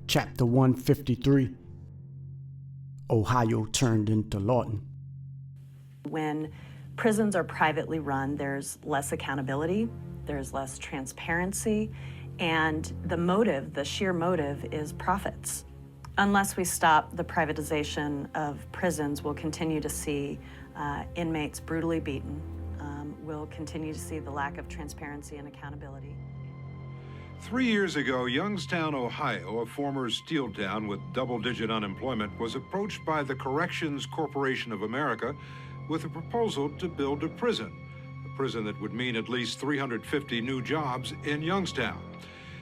Chapter 153. Ohio turned into Lorton. When prisons are privately run, there's less accountability, there's less transparency, and the sheer motive is profits. Unless we stop the privatization of prisons, we'll continue to see inmates brutally beaten. We'll continue to see the lack of transparency and accountability. 3 years ago, Youngstown, Ohio, a former steel town with double-digit unemployment, was approached by the Corrections Corporation of America with a proposal to build a prison that would mean at least 350 new jobs in Youngstown.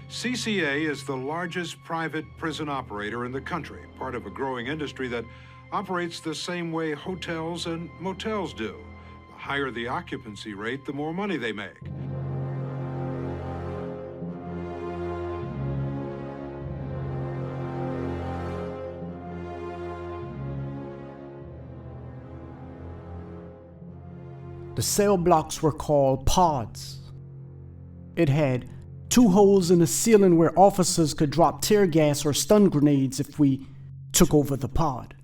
CCA is the largest private prison operator in the country, part of a growing industry that operates the same way hotels and motels do. The higher the occupancy rate, the more money they make. The cell blocks were called pods. It had 2 holes in the ceiling where officers could drop tear gas or stun grenades if we took over the pod.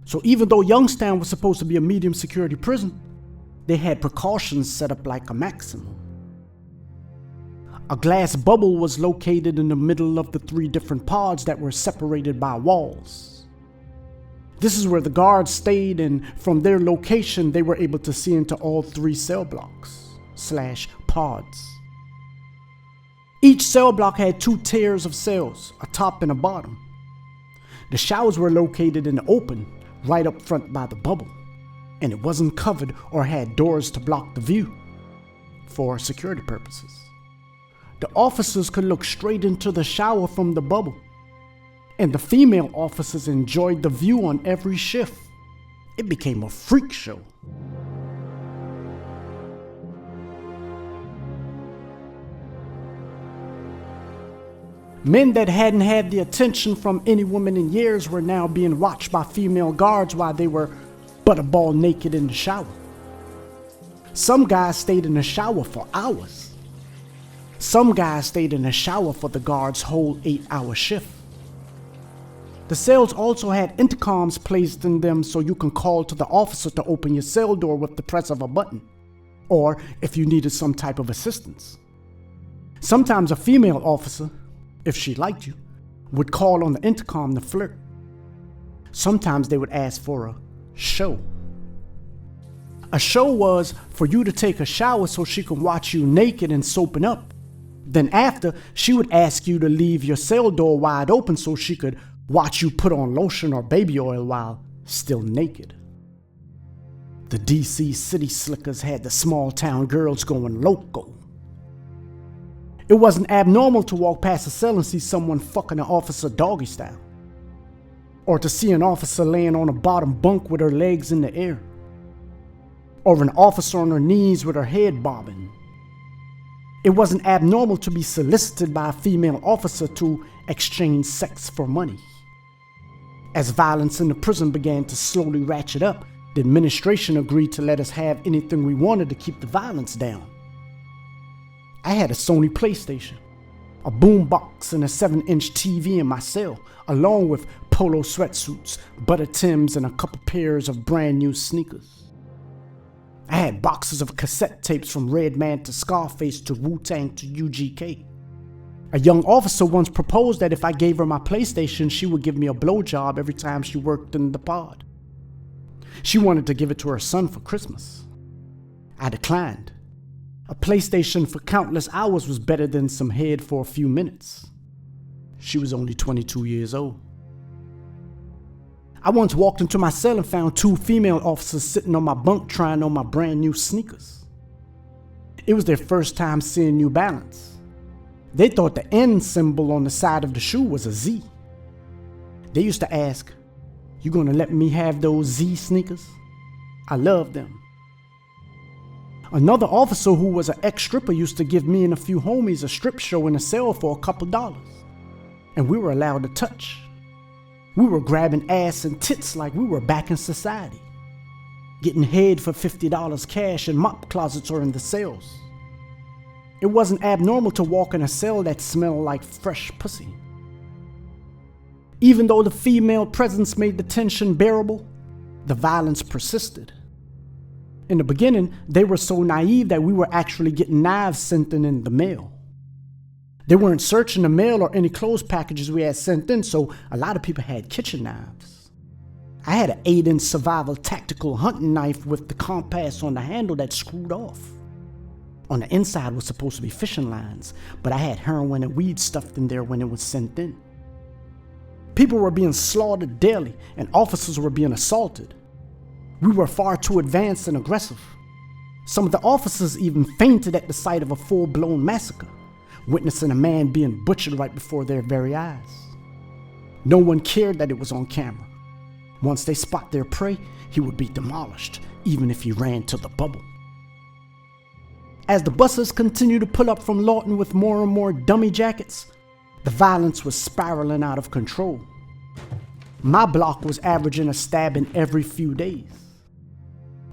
So even though Youngstown was supposed to be a medium security prison, they had precautions set up like a maximum. A glass bubble was located in the middle of the 3 different pods that were separated by walls. This is where the guards stayed, and from their location they were able to see into all 3 cell blocks / pods. Each cell block had 2 tiers of cells, a top and a bottom. The showers were located in the open, right up front by the bubble, and it wasn't covered or had doors to block the view for security purposes. The officers could look straight into the shower from the bubble, and the female officers enjoyed the view on every shift. It became a freak show. Men that hadn't had the attention from any woman in years were now being watched by female guards while they were butterball naked in the shower. Some guys stayed in the shower for hours. Some guys stayed in the shower for the guards' whole 8-hour shift. The cells also had intercoms placed in them so you can call to the officer to open your cell door with the press of a button, or if you needed some type of assistance. Sometimes a female officer, if she liked you, would call on the intercom to flirt. Sometimes they would ask for a show. A show was for you to take a shower so she could watch you naked and soaping up. Then after, she would ask you to leave your cell door wide open so she could watch you put on lotion or baby oil while still naked. The DC city slickers had the small town girls going loco. It wasn't abnormal to walk past a cell and see someone fucking an officer doggy style, or to see an officer laying on a bottom bunk with her legs in the air, or an officer on her knees with her head bobbing. It wasn't abnormal to be solicited by a female officer to exchange sex for money. As violence in the prison began to slowly ratchet up, the administration agreed to let us have anything we wanted to keep the violence down. I had a Sony PlayStation, a boombox, and a 7-inch TV in my cell, along with polo sweatsuits, butter Timbs, and a couple pairs of brand new sneakers. I had boxes of cassette tapes from Redman to Scarface to Wu-Tang to UGK. A young officer once proposed that if I gave her my PlayStation, she would give me a blowjob every time she worked in the pod. She wanted to give it to her son for Christmas. I declined. A PlayStation for countless hours was better than some head for a few minutes. She was only 22 years old. I once walked into my cell and found 2 female officers sitting on my bunk trying on my brand new sneakers. It was their first time seeing New Balance. They thought the N symbol on the side of the shoe was a Z. They used to ask, "You gonna let me have those Z sneakers?" I loved them. Another officer who was an ex-stripper used to give me and a few homies a strip show in a cell for a couple dollars. And we were allowed to touch. We were grabbing ass and tits like we were back in society. Getting head for $50 cash in mop closets or in the cells. It wasn't abnormal to walk in a cell that smelled like fresh pussy. Even though the female presence made the tension bearable, the violence persisted. In the beginning, they were so naive that we were actually getting knives sent in the mail. They weren't searching the mail or any clothes packages we had sent in, so a lot of people had kitchen knives. I had an 8-inch survival tactical hunting knife with the compass on the handle that screwed off. On the inside was supposed to be fishing lines, but I had heroin and weed stuffed in there when it was sent in. People were being slaughtered daily, and officers were being assaulted. We were far too advanced and aggressive. Some of the officers even fainted at the sight of a full-blown massacre, witnessing a man being butchered right before their very eyes. No one cared that it was on camera. Once they spot their prey, he would be demolished, even if he ran to the bubble. As the buses continued to pull up from Lorton with more and more dummy jackets, the violence was spiraling out of control. My block was averaging a stabbing every few days.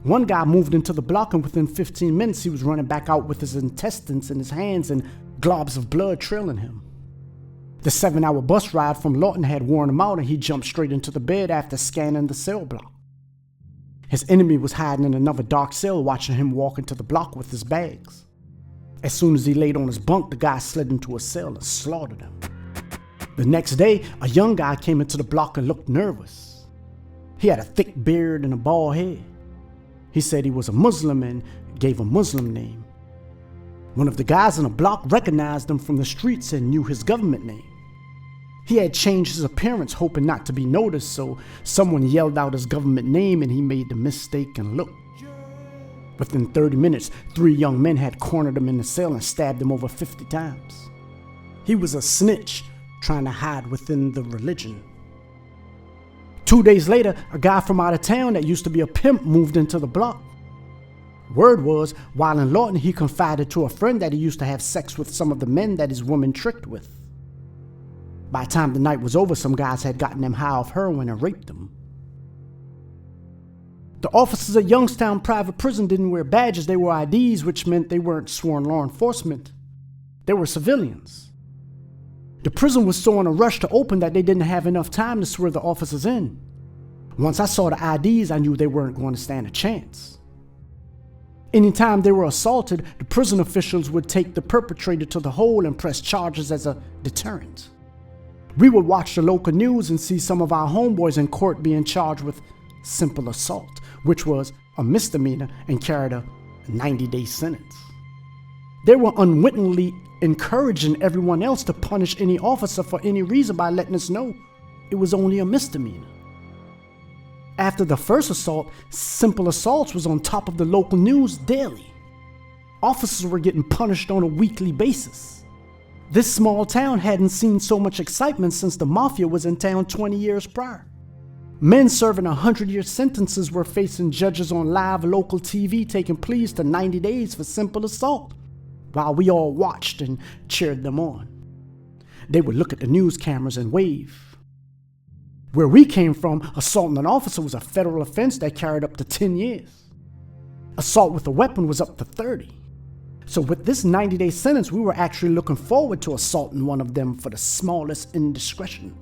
One guy moved into the block, and within 15 minutes he was running back out with his intestines in his hands and globs of blood trailing him. The 7-hour bus ride from Lorton had worn him out, and he jumped straight into the bed after scanning the cell block. His enemy was hiding in another dark cell, watching him walk into the block with his bags. As soon as he laid on his bunk, the guy slid into a cell and slaughtered him. The next day, a young guy came into the block and looked nervous. He had a thick beard and a bald head. He said he was a Muslim and gave a Muslim name. One of the guys in the block recognized him from the streets and knew his government name. He had changed his appearance, hoping not to be noticed, so someone yelled out his government name and he made the mistake and looked. Within 30 minutes, 3 young men had cornered him in the cell and stabbed him over 50 times. He was a snitch, trying to hide within the religion. 2 days later, a guy from out of town that used to be a pimp moved into the block. Word was, while in Lorton, he confided to a friend that he used to have sex with some of the men that his woman tricked with. By the time the night was over, some guys had gotten him high off heroin and raped him. The officers at Youngstown private prison didn't wear badges, they wore IDs, which meant they weren't sworn law enforcement. They were civilians. The prison was so in a rush to open that they didn't have enough time to swear the officers in. Once I saw the IDs, I knew they weren't going to stand a chance. Anytime they were assaulted, the prison officials would take the perpetrator to the hole and press charges as a deterrent. We would watch the local news and see some of our homeboys in court being charged with simple assault, which was a misdemeanor and carried a 90-day sentence. They were unwittingly encouraging everyone else to punish any officer for any reason by letting us know it was only a misdemeanor. After the first assault, simple assaults was on top of the local news daily. Officers were getting punished on a weekly basis. This small town hadn't seen so much excitement since the mafia was in town 20 years prior. Men serving 100-year sentences were facing judges on live local TV taking pleas to 90 days for simple assault, while we all watched and cheered them on. They would look at the news cameras and wave. Where we came from, assaulting an officer was a federal offense that carried up to 10 years. Assault with a weapon was up to 30. So with this 90-day sentence, we were actually looking forward to assaulting one of them for the smallest indiscretion.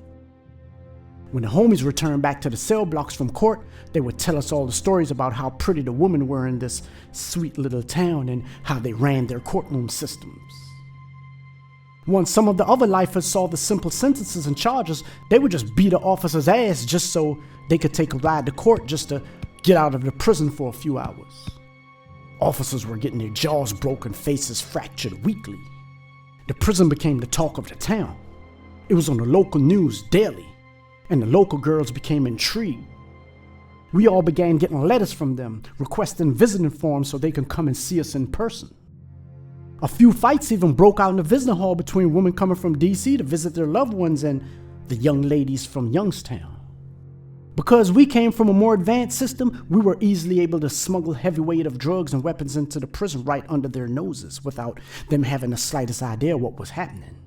When the homies returned back to the cell blocks from court, they would tell us all the stories about how pretty the women were in this sweet little town and how they ran their courtroom systems. Once some of the other lifers saw the simple sentences and charges, they would just beat the officer's ass just so they could take a ride to court just to get out of the prison for a few hours. Officers were getting their jaws broken, faces fractured weekly. The prison became the talk of the town. It was on the local news daily, and the local girls became intrigued. We all began getting letters from them, requesting visiting forms so they can come and see us in person. A few fights even broke out in the visiting hall between women coming from DC to visit their loved ones and the young ladies from Youngstown. Because we came from a more advanced system, we were easily able to smuggle heavy weight of drugs and weapons into the prison right under their noses without them having the slightest idea what was happening.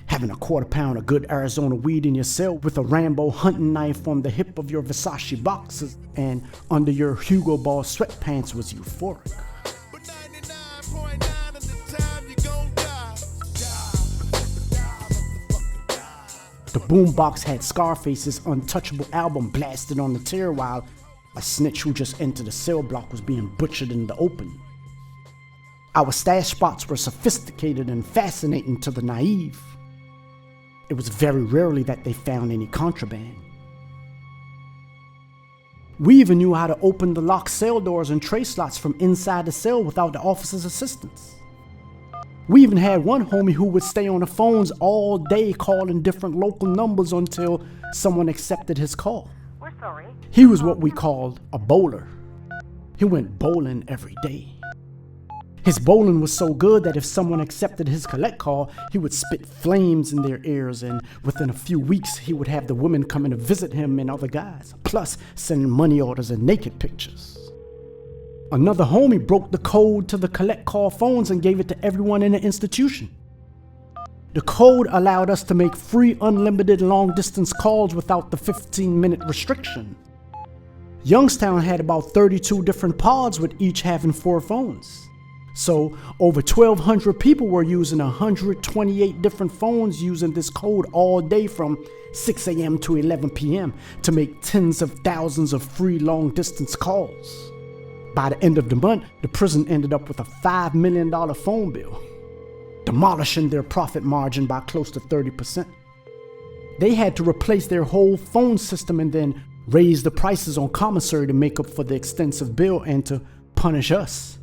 Having a quarter pound of good Arizona weed in your cell with a Rambo hunting knife on the hip of your Versace boxers and under your Hugo Boss sweatpants was euphoric. But 99.9 of the time you gon' die. The boombox had Scarface's Untouchable album blasted on the tier while a snitch who just entered a cell block was being butchered in the open. Our stash spots were sophisticated and fascinating to the naive. It was very rarely that they found any contraband. We even knew how to open the locked cell doors and tray slots from inside the cell without the officer's assistance. We even had one homie who would stay on the phones all day calling different local numbers until someone accepted his call. We're sorry. He was what we called a bowler. He went bowling every day. His bowling was so good that if someone accepted his collect call, he would spit flames in their ears, and within a few weeks he would have the women coming to visit him and other guys, plus sending money orders and naked pictures. Another homie broke the code to the collect call phones and gave it to everyone in the institution. The code allowed us to make free unlimited long distance calls without the 15-minute restriction. Youngstown had about 32 different pods with each having 4 phones. So over 1,200 people were using 128 different phones using this code all day from 6 a.m. to 11 p.m. to make tens of thousands of free long distance calls. By the end of the month, the prison ended up with a $5 million phone bill, demolishing their profit margin by close to 30%. They had to replace their whole phone system and then raise the prices on commissary to make up for the extensive bill and to punish us.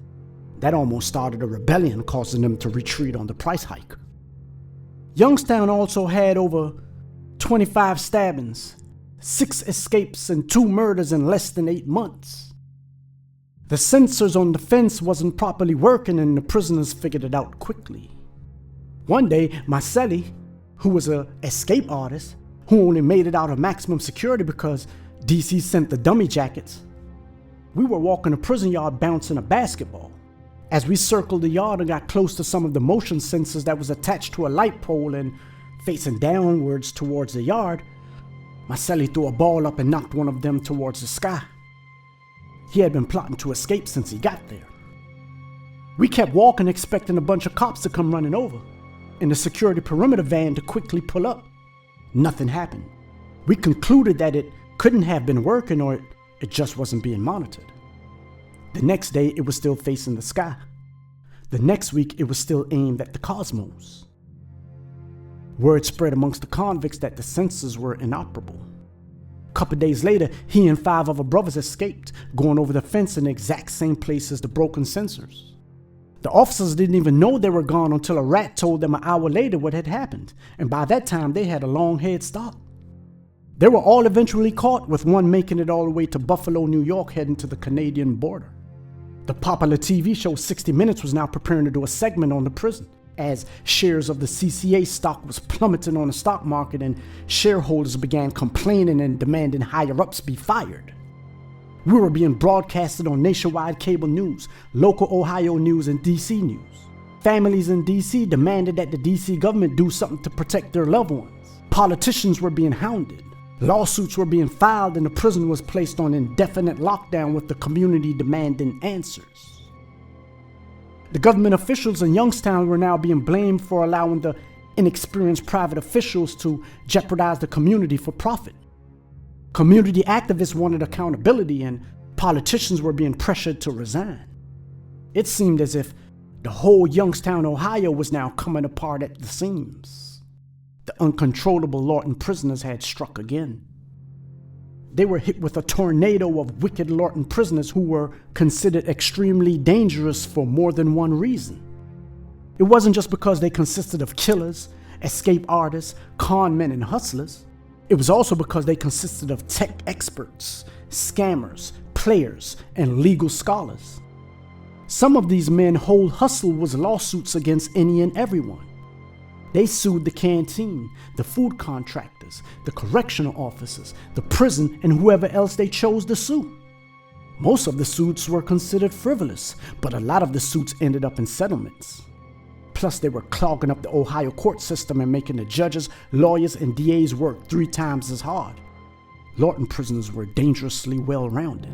That almost started a rebellion, causing them to retreat on the price hike. Youngstown also had over 25 stabbings, 6 escapes, and 2 murders in less than 8 months. The sensors on the fence wasn't properly working and the prisoners figured it out quickly. One day, Marcelli, who was an escape artist, who only made it out of maximum security because DC sent the dummy jackets, we were walking the prison yard bouncing a basketball. As we circled the yard and got close to some of the motion sensors that was attached to a light pole and facing downwards towards the yard, Marcelli threw a ball up and knocked one of them towards the sky. He had been plotting to escape since he got there. We kept walking expecting a bunch of cops to come running over and the security perimeter van to quickly pull up. Nothing happened. We concluded that it couldn't have been working or it just wasn't being monitored. The next day it was still facing the sky. The next week it was still aimed at the cosmos. Word spread amongst the convicts that the sensors were inoperable. A couple days later, he and 5 other brothers escaped, going over the fence in the exact same place as the broken sensors. The officers didn't even know they were gone until a rat told them an hour later what had happened, and by that time they had a long head start. They were all eventually caught, with one making it all the way to Buffalo, New York, heading to the Canadian border. The popular TV show 60 Minutes was now preparing to do a segment on the prison, as shares of the CCA stock was plummeting on the stock market and shareholders began complaining and demanding higher-ups be fired. We were being broadcasted on nationwide cable news, local Ohio news, and DC news. Families in DC demanded that the DC government do something to protect their loved ones. Politicians were being hounded. Lawsuits were being filed and the prison was placed on indefinite lockdown with the community demanding answers. The government officials in Youngstown were now being blamed for allowing the inexperienced private officials to jeopardize the community for profit. Community activists wanted accountability and politicians were being pressured to resign. It seemed as if the whole Youngstown, Ohio was now coming apart at the seams. The uncontrollable Lorton prisoners had struck again. They were hit with a tornado of wicked Lorton prisoners who were considered extremely dangerous for more than one reason. It wasn't just because they consisted of killers, escape artists, con men, and hustlers. It was also because they consisted of tech experts, scammers, players, and legal scholars. Some of these men's whole hustle was lawsuits against any and everyone. They sued the canteen, the food contractors, the correctional officers, the prison, and whoever else they chose to sue. Most of the suits were considered frivolous, but a lot of the suits ended up in settlements. Plus, they were clogging up the Ohio court system and making the judges, lawyers, and DAs work 3 times as hard. Lorton prisoners were dangerously well-rounded.